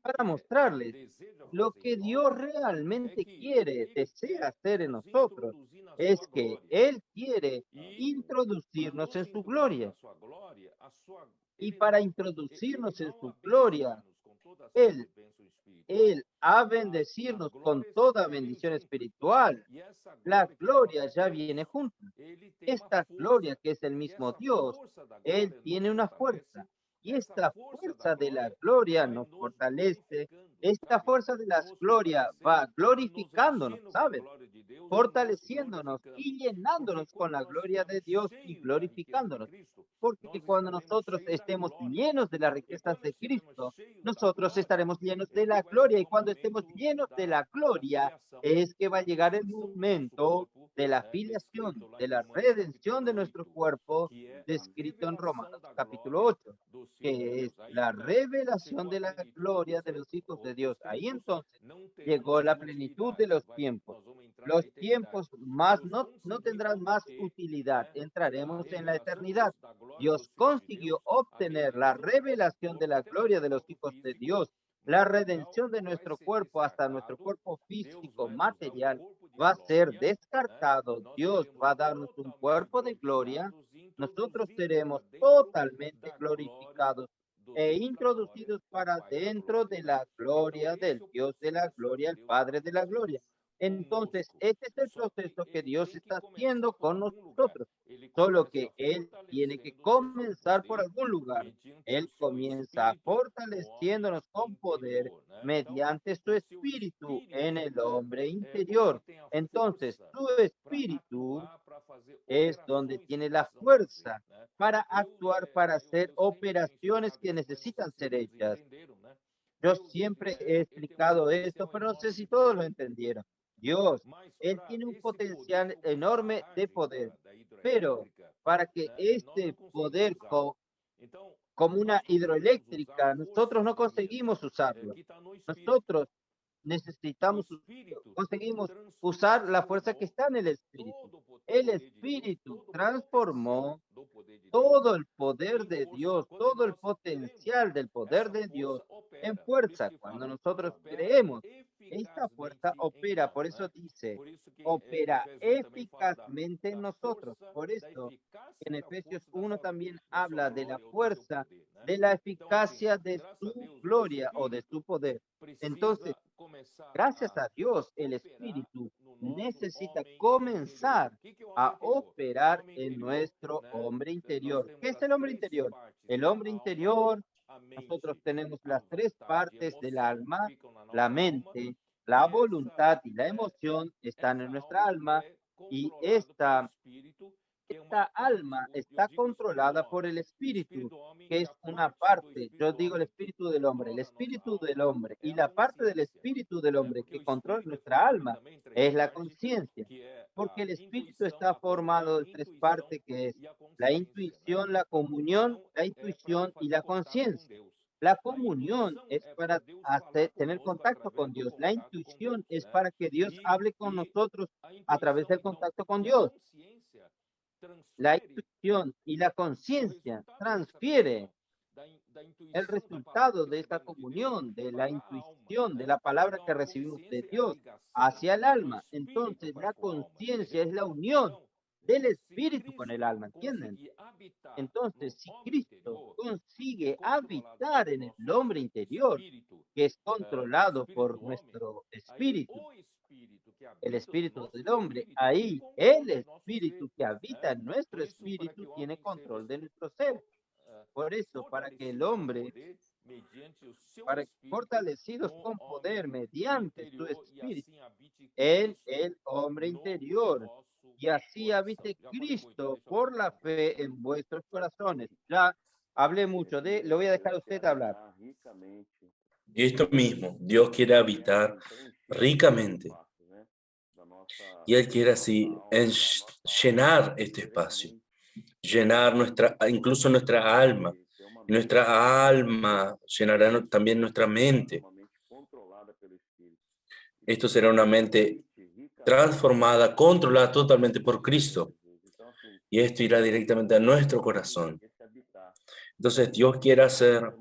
para mostrarles lo que Dios realmente quiere, desea hacer en nosotros. Es que Él quiere introducirnos en su gloria. Y para introducirnos en su gloria, Él ha bendecirnos con toda bendición espiritual. La gloria ya viene junta. Esta gloria que es el mismo Dios, Él tiene una fuerza. Y esta fuerza de la gloria nos fortalece. Esta fuerza de la gloria va glorificándonos, ¿sabes? Fortaleciéndonos y llenándonos con la gloria de Dios y glorificándonos. Porque cuando nosotros estemos llenos de las riquezas de Cristo, nosotros estaremos llenos de la gloria. Y cuando estemos llenos de la gloria, es que va a llegar el momento de la filiación, de la redención de nuestro cuerpo, descrito en Romanos capítulo 8, que es la revelación de la gloria de los hijos de Dios. Ahí entonces llegó la plenitud de los tiempos. Los tiempos más no tendrán más utilidad. Entraremos en la eternidad. Dios consiguió obtener la revelación de la gloria de los hijos de Dios. La redención de nuestro cuerpo, hasta nuestro cuerpo físico, material, va a ser descartado. Dios va a darnos un cuerpo de gloria. Nosotros seremos totalmente glorificados e introducidos para dentro de la gloria del Dios de la gloria, el Padre de la gloria. Entonces, este es el proceso que Dios está haciendo con nosotros, solo que Él tiene que comenzar por algún lugar. Él comienza fortaleciéndonos con poder mediante su espíritu en el hombre interior. Entonces, su espíritu es donde tiene la fuerza para actuar, para hacer operaciones que necesitan ser hechas. Yo siempre he explicado esto, pero no sé si todos lo entendieron. Dios, Él tiene un potencial enorme de poder, pero para que este poder como una hidroeléctrica, nosotros no conseguimos usarlo. Nosotros conseguimos usar la fuerza que está en el Espíritu. El Espíritu transformó todo el poder de Dios, todo el potencial del poder de Dios en fuerza. Cuando nosotros creemos, esta fuerza opera, por eso dice, opera eficazmente en nosotros. Por eso, en Efesios 1 también habla de la fuerza, de la eficacia de su gloria o de su poder. Entonces, gracias a Dios, el Espíritu necesita comenzar a operar en nuestro hombre interior. ¿Qué es el hombre interior? El hombre interior, nosotros tenemos las tres partes del alma: la mente, la voluntad y la emoción están en nuestra alma, y esta alma está controlada por el espíritu, que es una parte. Yo digo el espíritu del hombre, y la parte del espíritu del hombre que controla nuestra alma es la conciencia, porque el espíritu está formado de tres partes, que es la intuición, la comunión, la intuición y la conciencia. La comunión es para tener contacto con Dios. La intuición es para que Dios hable con nosotros a través del contacto con Dios. La intuición y la conciencia transfiere el resultado de esta comunión, de la intuición, de la palabra que recibimos de Dios hacia el alma. Entonces, la conciencia es la unión del espíritu con el alma, ¿entienden? Entonces, si Cristo consigue habitar en el hombre interior, que es controlado por nuestro espíritu, el espíritu del hombre, ahí el espíritu que habita en nuestro espíritu tiene control de nuestro ser. Por eso, para que el hombre, fortalecidos con poder mediante su espíritu en el hombre interior, y así habite Cristo por la fe en vuestros corazones. Ya hablé mucho, lo voy a dejar a usted hablar. Y esto mismo, Dios quiere habitar ricamente. Y Él quiere así llenar este espacio, llenar incluso nuestra alma. Nuestra alma llenará también nuestra mente. Esto será una mente transformada, controlada totalmente por Cristo. Y esto irá directamente a nuestro corazón. Entonces Dios quiere hacer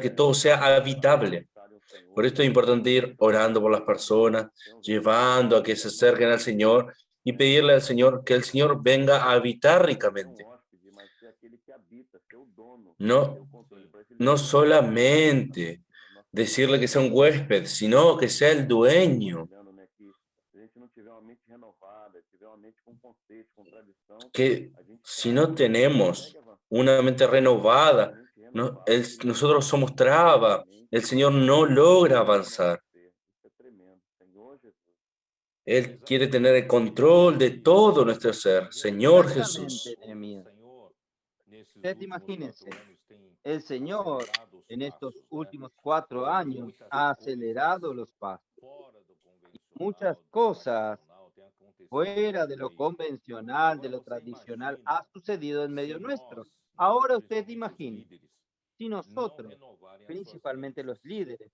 que todo sea habitable. Por esto es importante ir orando por las personas, llevando a que se acerquen al Señor y pedirle al Señor que el Señor venga a habitar ricamente. No no solamente decirle que sea un huésped, sino que sea el dueño. Que si no tenemos una mente renovada, nosotros somos traba, el Señor no logra avanzar. Él quiere tener el control de todo nuestro ser. Señor Exactamente, Jesús. Nehemías. Usted imagínense, el Señor en estos últimos 4 años ha acelerado los pasos. Muchas cosas fuera de lo convencional, de lo tradicional, ha sucedido en medio nuestro. Ahora usted imagine, si nosotros, principalmente los líderes,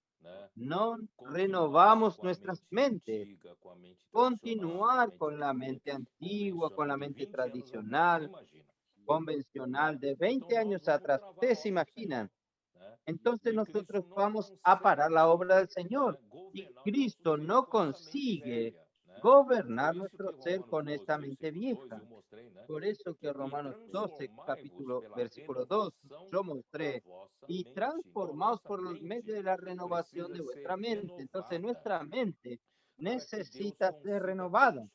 no renovamos nuestras mentes, continuar con la mente antigua, con la mente tradicional, convencional de 20 años atrás, ustedes se imaginan, entonces nosotros vamos a parar la obra del Señor y Cristo no consigue gobernar nuestro ser con esta mente vieja. Por eso que Romanos 12, versículo 2, yo mostré, y transformaos por medio de la renovación de vuestra mente. Entonces nuestra mente necesita ser renovada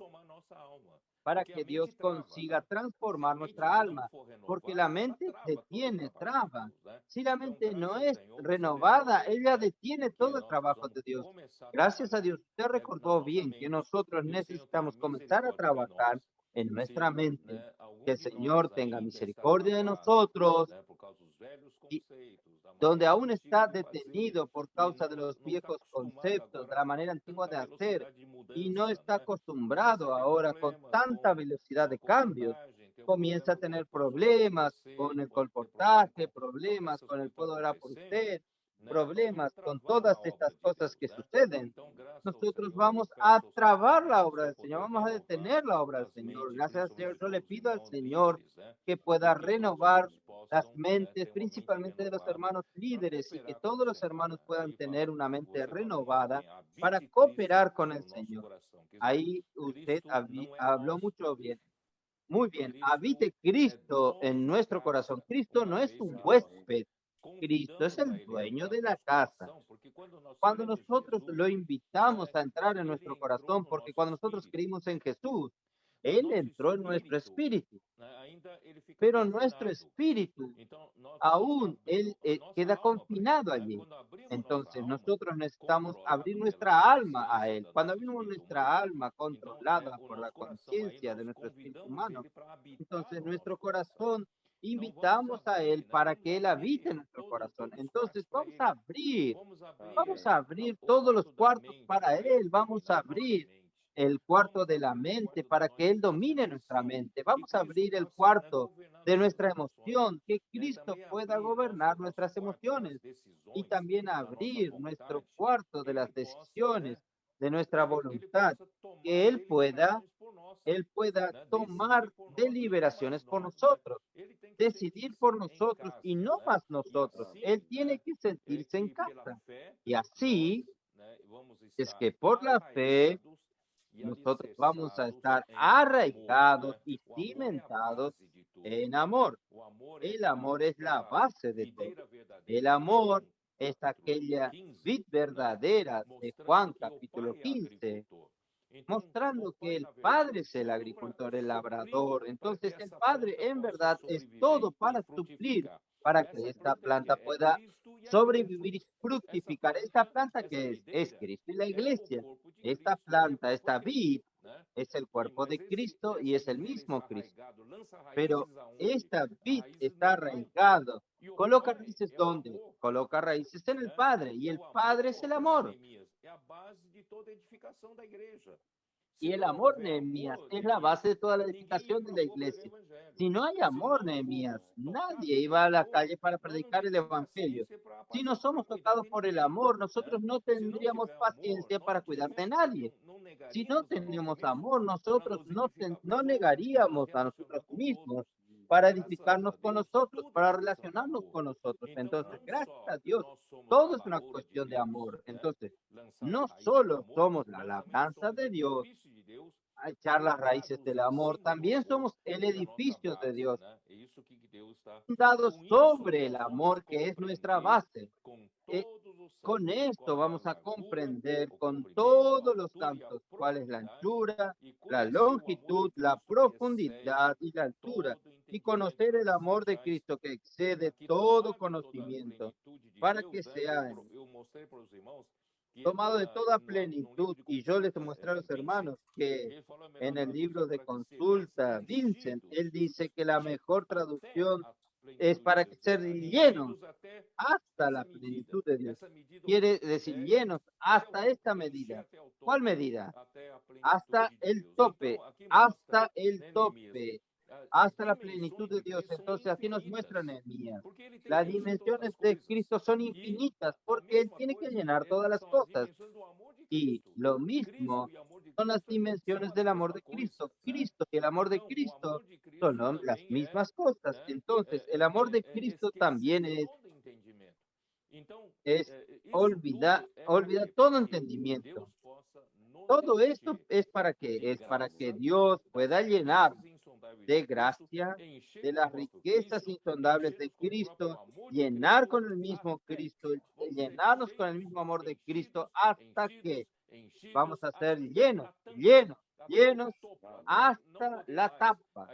para que Dios consiga transformar nuestra alma, porque la mente detiene, traba. Si la mente no es renovada, ella detiene todo el trabajo de Dios. Gracias a Dios, usted recordó bien que nosotros necesitamos comenzar a trabajar en nuestra mente, que el Señor tenga misericordia de nosotros, y donde aún está detenido por causa de los viejos conceptos, de la manera antigua de hacer, y no está acostumbrado ahora con tanta velocidad de cambios, comienza a tener problemas con el comportaje, problemas con el puedo orar por usted, problemas con todas estas cosas que suceden. Nosotros vamos a trabar la obra del Señor, vamos a detener la obra del Señor. Gracias al Señor, yo le pido al Señor que pueda renovar las mentes, principalmente de los hermanos líderes, y que todos los hermanos puedan tener una mente renovada para cooperar con el Señor. Ahí usted habló mucho bien. Muy bien, habite Cristo en nuestro corazón. Cristo no es un huésped, Cristo es el dueño de la casa. Cuando nosotros lo invitamos a entrar en nuestro corazón, porque cuando nosotros creímos en Jesús, Él entró en nuestro espíritu, pero nuestro espíritu aún él queda confinado allí. Entonces nosotros necesitamos abrir nuestra alma a Él. Cuando abrimos nuestra alma controlada por la conciencia de nuestro espíritu humano, entonces nuestro corazón invitamos a Él para que Él habite en nuestro corazón. Entonces vamos a abrir todos los cuartos para Él, vamos a abrir el cuarto de la mente para que Él domine nuestra mente. Vamos a abrir el cuarto de nuestra emoción, que Cristo pueda gobernar nuestras emociones y también abrir nuestro cuarto de las decisiones, de nuestra voluntad, que Él pueda tomar deliberaciones por nosotros, decidir por nosotros y no más nosotros. Él tiene que sentirse en casa. Y así es que por la fe nosotros vamos a estar arraigados y cimentados en amor. El amor es la base de todo. El amor es aquella vid verdadera de Juan capítulo 15, mostrando que el Padre es el agricultor, el labrador. Entonces el Padre en verdad es todo para suplir, para que esta planta pueda sobrevivir y fructificar. Esta planta que es Cristo y la iglesia. Esta planta, esta vid, es el cuerpo de Cristo y es el mismo Cristo. Pero esta vid está arraigado. Coloca raíces ¿dónde? Coloca raíces en el Padre, y el Padre es el amor. Y el amor, Nehemías, es la base de toda la edificación de la iglesia. Si no hay amor, Nehemías, nadie iba a la calle para predicar el evangelio. Si no somos tocados por el amor, nosotros no tendríamos paciencia para cuidar de nadie. Si no tenemos amor, nosotros no negaríamos a nosotros mismos para edificarnos con nosotros, para relacionarnos con nosotros. Entonces, gracias a Dios, todo es una cuestión de amor. Entonces, no solo somos la labranza de Dios, a echar las raíces del amor. También somos el edificio de Dios, fundado sobre el amor, que es nuestra base. Eh, Con esto vamos a comprender con todos los campos cuál es la anchura, la longitud, la profundidad y la altura, y conocer el amor de Cristo que excede todo conocimiento, para que sean tomado de toda plenitud. Y yo les mostré a los hermanos que en el libro de consulta, Vincent, él dice que la mejor traducción es para que ser llenos hasta la plenitud de Dios. Quiere decir llenos hasta esta medida. ¿Cuál medida? Hasta el tope, hasta el tope, hasta la plenitud de Dios. Entonces aquí nos muestra Nehemías. Las dimensiones de Cristo son infinitas porque Él tiene que llenar todas las cosas. Y lo mismo son las dimensiones del amor de Cristo. Cristo y el amor de Cristo son las mismas cosas. Entonces, el amor de Cristo también es olvida todo entendimiento. Todo esto es para qué? Es para que Dios pueda llenar de gracia, de las riquezas insondables de Cristo, llenar con el mismo Cristo, llenarnos con el mismo amor de Cristo, hasta que vamos a ser llenos, llenos, llenos hasta la tapa,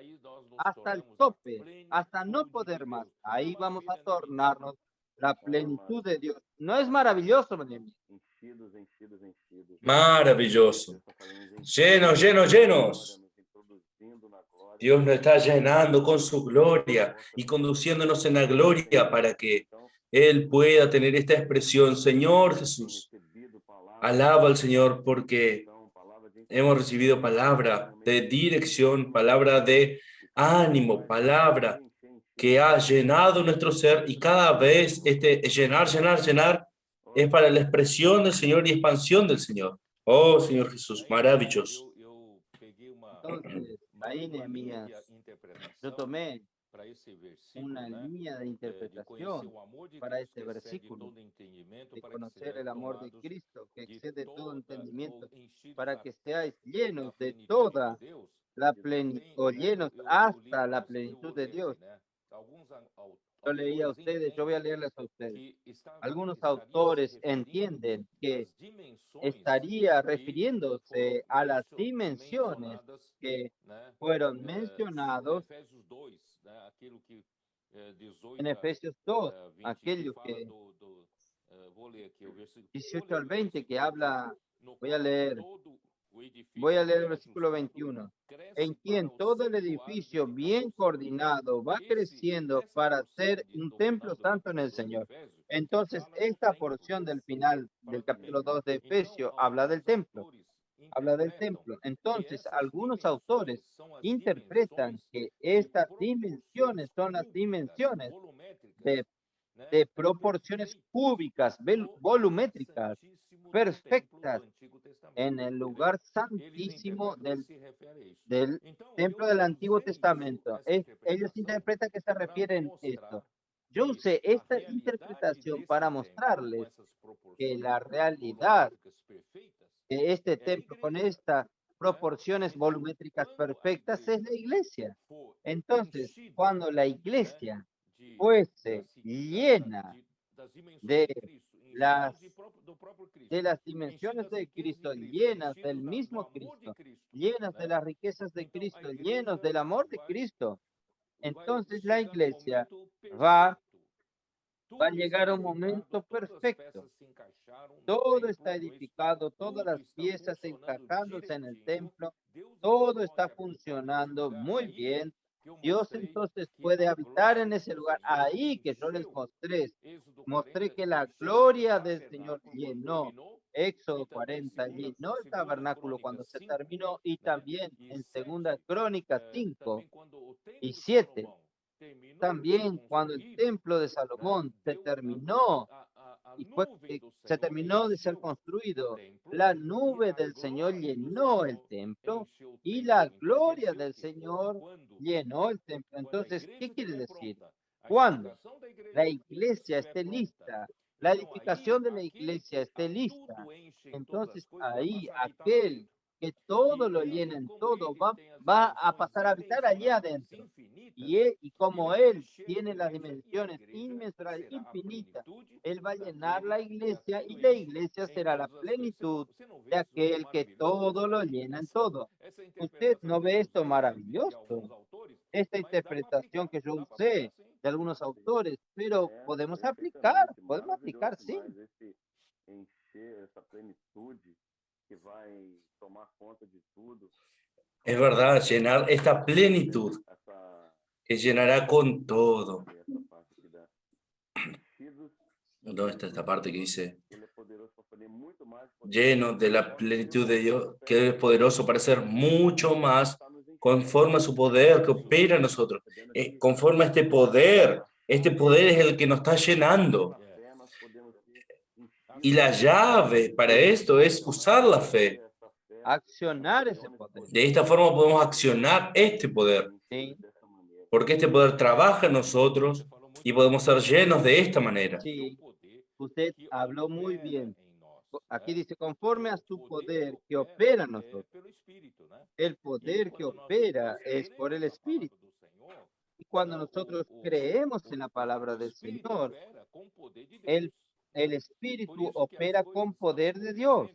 hasta el tope, hasta no poder más. Ahí vamos a tornarnos la plenitud de Dios. ¿No es maravilloso, Benjamín? Maravilloso. Llenos, llenos, llenos. Dios nos está llenando con su gloria y conduciéndonos en la gloria para que Él pueda tener esta expresión. Señor Jesús, alaba al Señor porque hemos recibido palabra de dirección, palabra de ánimo, palabra que ha llenado nuestro ser, y cada vez este llenar, llenar, llenar es para la expresión del Señor y expansión del Señor. Oh, Señor Jesús, maravilloso. Entonces, ahí, Nehemías, yo tomé una línea de interpretación para este versículo, de conocer el amor de Cristo que excede todo entendimiento, para que seáis llenos de toda la plenitud, o llenos hasta la plenitud de Dios. Yo leía a ustedes, yo voy a leerles a ustedes. Algunos autores entienden que estaría refiriéndose a las dimensiones que fueron mencionados en Efesios 2, aquello que 18 al 20, que habla, voy a leer el versículo 21, en quien todo el edificio bien coordinado va creciendo para ser un templo santo en el Señor. Entonces, esta porción del final del capítulo 2 de Efesios habla del templo. Habla del templo. Entonces, algunos autores interpretan que estas dimensiones son las dimensiones de proporciones cúbicas, volumétricas, perfectas, en el lugar santísimo del templo del Antiguo Testamento. Ellos interpretan que se refieren a esto. Yo usé esta interpretación para mostrarles que la realidad de este templo con estas proporciones volumétricas perfectas es la iglesia. Entonces, cuando la iglesia fuese llena de las dimensiones de Cristo, llenas del mismo Cristo, llenas de las riquezas de Cristo, llenos del amor de Cristo, entonces la iglesia va a llegar a un momento perfecto. Todo está edificado, todas las piezas encajándose en el templo, todo está funcionando muy bien. Dios entonces puede habitar en ese lugar. Ahí que yo les mostré que la gloria del Señor llenó. Éxodo 40 llenó el tabernáculo cuando se terminó, y también en Segunda Crónicas 5 y 7. También cuando el templo de Salomón se terminó y se terminó de ser construido, la nube del Señor llenó el templo y la gloria del Señor llenó el templo. Entonces, ¿qué quiere decir? Cuando la iglesia esté lista, la edificación de la iglesia esté lista, entonces ahí aquel que todo lo llena en todo, va a pasar a habitar allí adentro. Y como Él tiene las dimensiones inmensurables, infinitas, Él va a llenar la iglesia y la iglesia será la plenitud de aquel que todo lo llena en todo. ¿Usted no ve esto maravilloso? Esta interpretación que yo usé de algunos autores, pero podemos aplicar, sí. Es verdad, llenar esta plenitud que llenará con todo. ¿Dónde está esta parte que dice? Lleno de la plenitud de Dios, que Él es poderoso para hacer mucho más conforme a su poder que opera en nosotros. Conforme a este poder es el que nos está llenando. Y la llave para esto es usar la fe. Accionar ese poder. De esta forma podemos accionar este poder. Sí. Porque este poder trabaja en nosotros y podemos ser llenos de esta manera. Sí, usted habló muy bien. Aquí dice, conforme a su poder que opera en nosotros. El poder que opera es por el Espíritu. Y cuando nosotros creemos en la palabra del Señor, el Espíritu opera con poder de Dios.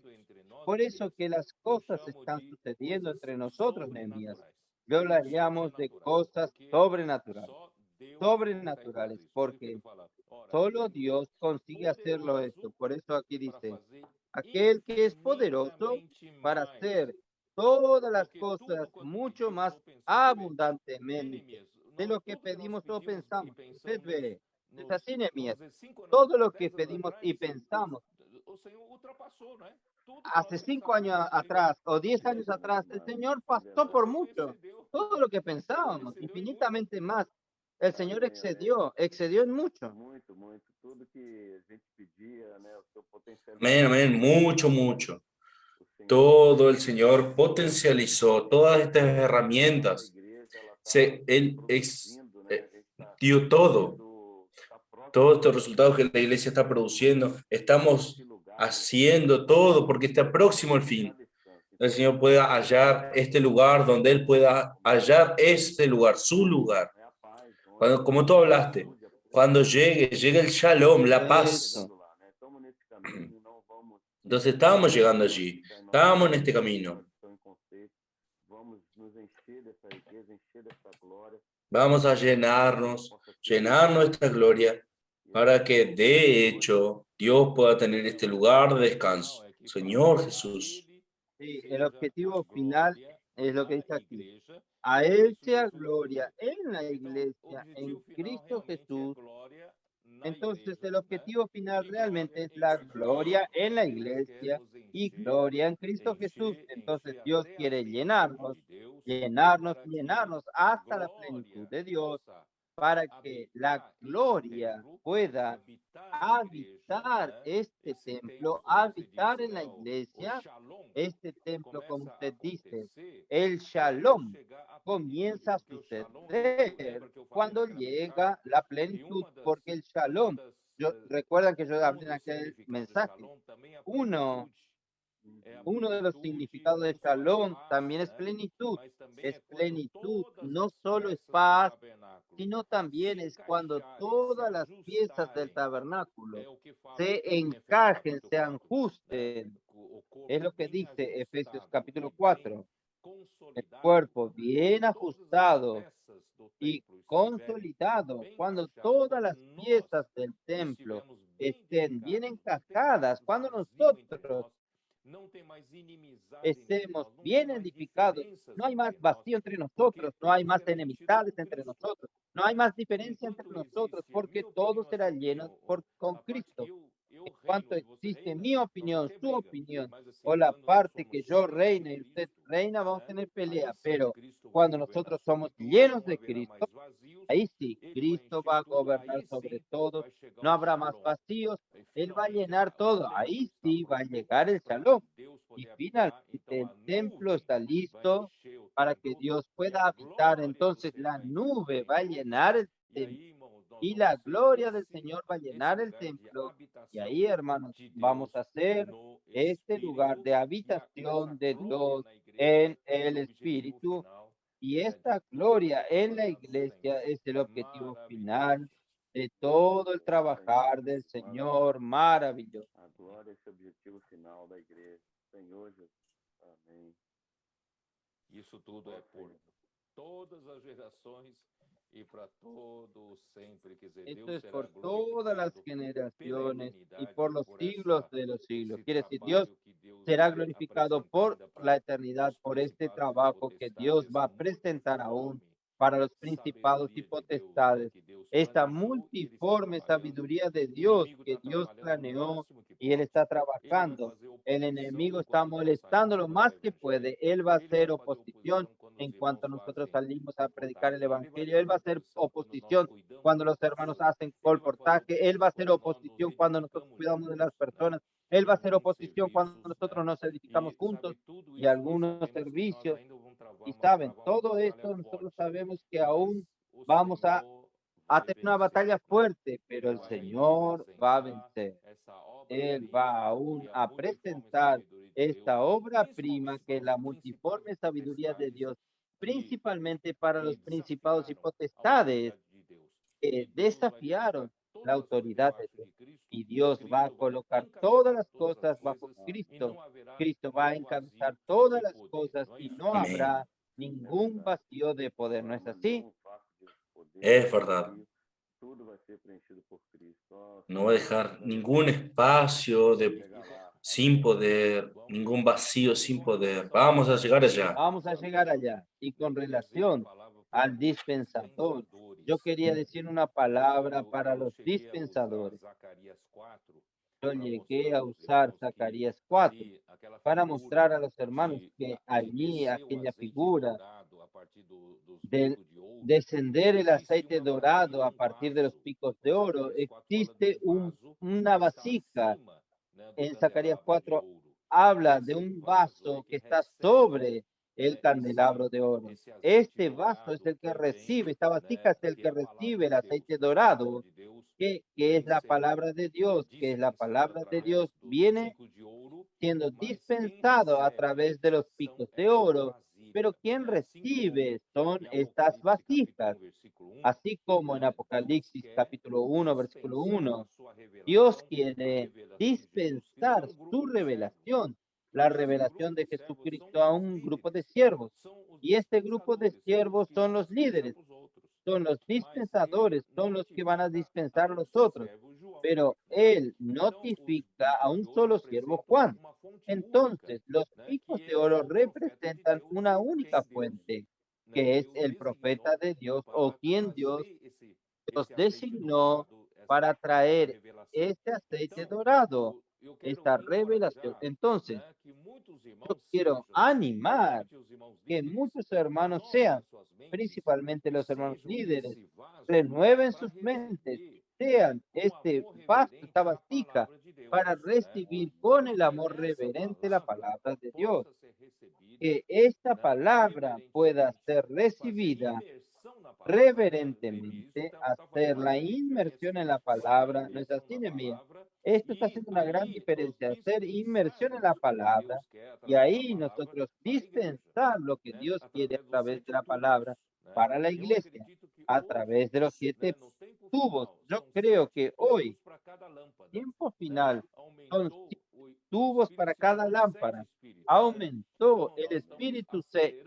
Por eso que las cosas están sucediendo entre nosotros, Nehemías. Yo las llamo de cosas sobrenaturales. Sobrenaturales, porque solo Dios consigue hacerlo esto. Por eso aquí dice, aquel que es poderoso para hacer todas las cosas mucho más abundantemente de lo que pedimos o pensamos. Usted ve, es así, Nehemías. Todo lo que pedimos y pensamos hace 5 años atrás o 10 años atrás, el Señor pasó por mucho. Todo lo que pensábamos, infinitamente más. El Señor excedió en mucho. Amén, amén, mucho, mucho. Todo el Señor potencializó todas estas herramientas. Él dio todo. Todos estos resultados que la iglesia está produciendo, estamos haciendo todo porque está próximo el fin. El Señor pueda hallar este lugar donde Él pueda hallar este lugar, su lugar. Como tú hablaste, cuando llegue el Shalom, la paz. Entonces estábamos llegando allí, estábamos en este camino. Vamos a llenarnos esta gloria para que de hecho Dios pueda tener este lugar de descanso. Señor Jesús. Sí, el objetivo final es lo que dice aquí. A Él sea gloria en la iglesia, en Cristo Jesús. Entonces, el objetivo final realmente es la gloria en la iglesia y gloria en Cristo Jesús. Entonces, Dios quiere llenarnos hasta la plenitud de Dios para que la gloria pueda habitar este templo, habitar en la iglesia, este templo, como usted dice, el Shalom comienza a suceder cuando llega la plenitud, porque el Shalom, recuerdan que yo hablé en aquel mensaje, uno de los significados de Shalom también es plenitud. Es plenitud, no solo es paz, sino también es cuando todas las piezas del tabernáculo se encajen, se ajusten. Es lo que dice Efesios capítulo 4. El cuerpo bien ajustado y consolidado, cuando todas las piezas del templo estén bien encajadas, cuando nosotros estemos bien edificados, no hay más vacío entre nosotros, no hay más enemistades entre nosotros, no hay más diferencia entre nosotros, porque todo será lleno con Cristo. En cuanto existe mi opinión, su opinión, o la parte que yo reine y usted reina, vamos a tener pelea, pero cuando nosotros somos llenos de Cristo, ahí sí, Cristo va a gobernar sobre todo, no habrá más vacíos, Él va a llenar todo, ahí sí va a llegar el Shalom. Y finalmente el templo está listo para que Dios pueda habitar, entonces la nube va a llenar el templo. y la gloria del Señor va a llenar el templo. Y ahí, hermanos, vamos a hacer este lugar de habitación de Dios en el Espíritu. Y esta gloria en la iglesia es el objetivo final de todo el trabajar del Señor maravilloso. A glória, esse objetivo final da igreja. Senhor Jesus. Amém. Isso tudo é por todas as gerações y para todo siempre. Esto es por todas las generaciones y por los siglos de los siglos. Quiere decir, Dios será glorificado por la eternidad por este trabajo que Dios va a presentar aún para los principados y potestades. Esta multiforme sabiduría de Dios que Dios planeó y Él está trabajando. El enemigo está molestando lo más que puede. Él va a hacer oposición en cuanto nosotros salimos a predicar el evangelio. Él va a hacer oposición cuando los hermanos hacen colportaje. Él va a hacer oposición cuando nosotros cuidamos de las personas. Él va a hacer oposición cuando nosotros nos edificamos juntos y algunos servicios. Y saben, todo esto nosotros sabemos que aún vamos a tener una batalla fuerte, pero el Señor va a vencer. Él va aún a presentar esta obra prima que es la multiforme sabiduría de Dios, principalmente para los principados y potestades que desafiaron la autoridad de Dios. Y Dios va a colocar todas las cosas bajo Cristo. Cristo va a encabezar todas las cosas y no Amén. habrá ningún vacío de poder. ¿No es así? Es verdad. Tudo vai ser preenchido por Cristo. No va a dejar ningún espacio sin poder, ningún vacío sin poder. Vamos a llegar allá. Vamos a llegar allá. Y con relación al dispensador, yo quería decir una palabra para los dispensadores. Yo llegué a usar Zacarías 4 para mostrar a los hermanos que allí aquella figura del descender el aceite dorado a partir de los picos de oro, existe una vasija. En Zacarías 4 habla de un vaso que está sobre el candelabro de oro. Este vaso es el que recibe, esta vasija es el que recibe el aceite dorado, que es la palabra de Dios, que es la palabra de Dios, viene siendo dispensado a través de los picos de oro, pero quien recibe son estas vasijas. Así como en Apocalipsis capítulo 1, versículo 1, Dios quiere dispensar su revelación, la revelación de Jesucristo a un grupo de siervos. Y este grupo de siervos son los líderes, son los dispensadores, son los que van a dispensar a los otros. Pero Él notifica a un solo siervo, Juan. Entonces, los picos de oro representan una única fuente, que es el profeta de Dios o quien Dios los designó para traer este aceite dorado, esta revelación. Entonces, yo quiero animar que muchos hermanos sean, principalmente los hermanos líderes, renueven sus mentes, sean este vaso, esta vasija, para recibir con el amor reverente la palabra de Dios. Que esta palabra pueda ser recibida reverentemente, hacer la inmersión en la palabra. No es así, Nehemías. Esto está haciendo una gran diferencia, hacer inmersión en la palabra y ahí nosotros dispensar lo que Dios quiere a través de la palabra para la iglesia, a través de los 7 tubos. Yo creo que hoy, tiempo final, son 7 tubos para cada lámpara. Aumentó el espíritu, se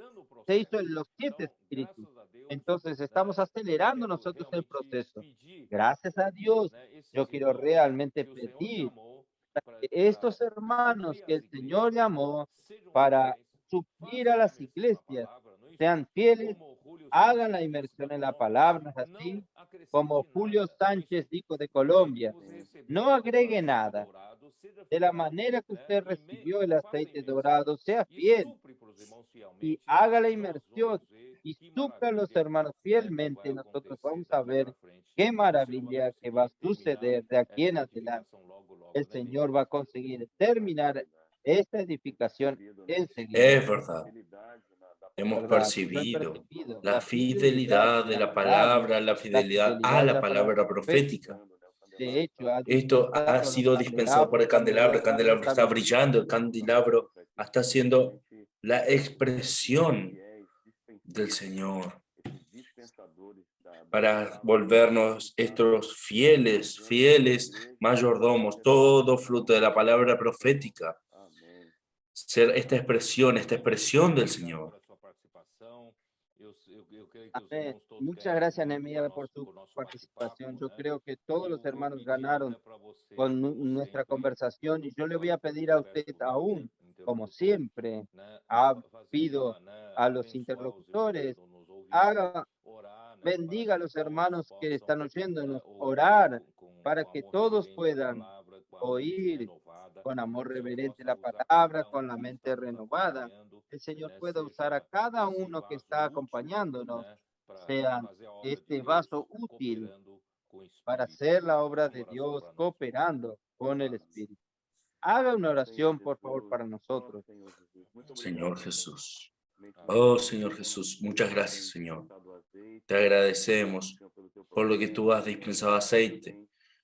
hizo en los 7 espíritus. Entonces estamos acelerando nosotros el proceso. Gracias a Dios, yo quiero realmente pedir que estos hermanos que el Señor llamó para suplir a las iglesias sean fieles, hagan la inmersión en la palabra, así como Julio Sánchez dijo de Colombia. No agregue nada. De la manera que usted recibió el aceite dorado, sea fiel y haga la inmersión y supla a los hermanos fielmente. Nosotros vamos a ver qué maravilla que va a suceder de aquí en adelante. El Señor va a conseguir terminar esta edificación enseguida. Es verdad. hemos ¿verdad? Lo he percibido percibido. la La fidelidad de la palabra, la fidelidad a la palabra profética. De hecho, ha Esto ha dispensado los sido dispensado por candelabros el candelabro está brillando, el candelabro está siendo la expresión del Señor para volvernos estos fieles, mayordomos, todo fruto de la palabra profética, ser esta expresión del Señor. Amén. Muchas gracias, Nehemías, por su participación. Yo creo que todos los hermanos ganaron con nuestra conversación y yo le voy a pedir a usted aún, como siempre, pido a los interlocutores, haga, bendiga a los hermanos que están oyéndonos, orar para que todos puedan oír con amor reverente la palabra, con la mente renovada. El Señor pueda usar a cada uno que está acompañándonos, sean este vaso útil para hacer la obra de Dios, cooperando con el Espíritu. Haga una oración, por favor, para nosotros. Señor Jesús. Oh, Señor Jesús, muchas gracias, Señor. Te agradecemos por lo que tú has dispensado aceite.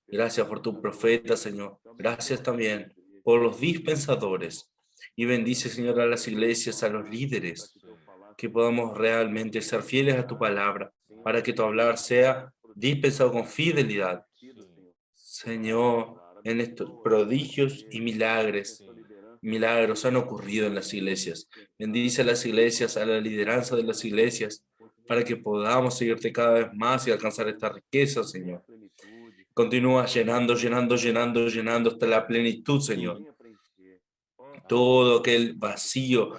Gracias por tu profeta, Señor. Gracias también por los dispensadores. Y bendice, Señor, a las iglesias, a los líderes, que podamos realmente ser fieles a tu palabra, para que tu hablar sea dispensado con fidelidad. Señor, en estos prodigios y milagros han ocurrido en las iglesias. Bendice a las iglesias, a la lideranza de las iglesias, para que podamos seguirte cada vez más y alcanzar esta riqueza, Señor. Continúa llenando hasta la plenitud, Señor. Todo aquel vacío,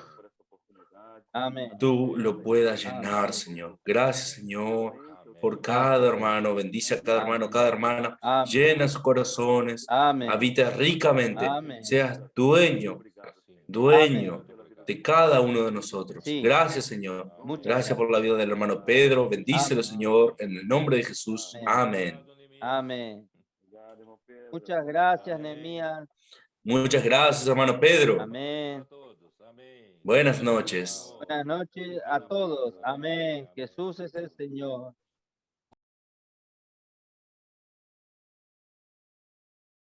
Amén. tú lo puedas llenar, Señor. Gracias, Señor, por cada hermano. Bendice a cada hermano, cada hermana. Amén. Llena sus corazones. Amén. Habita ricamente. Amén. Seas dueño de cada uno de nosotros. Sí. Gracias, Señor. Muchas Gracias por la vida del hermano Pedro. Bendícelo, Señor, en el nombre de Jesús. Amén. Amén. Muchas gracias, Nehemías. Muchas gracias, hermano Pedro. Amén. Buenas noches. Buenas noches a todos. Amén. Jesús es el Señor.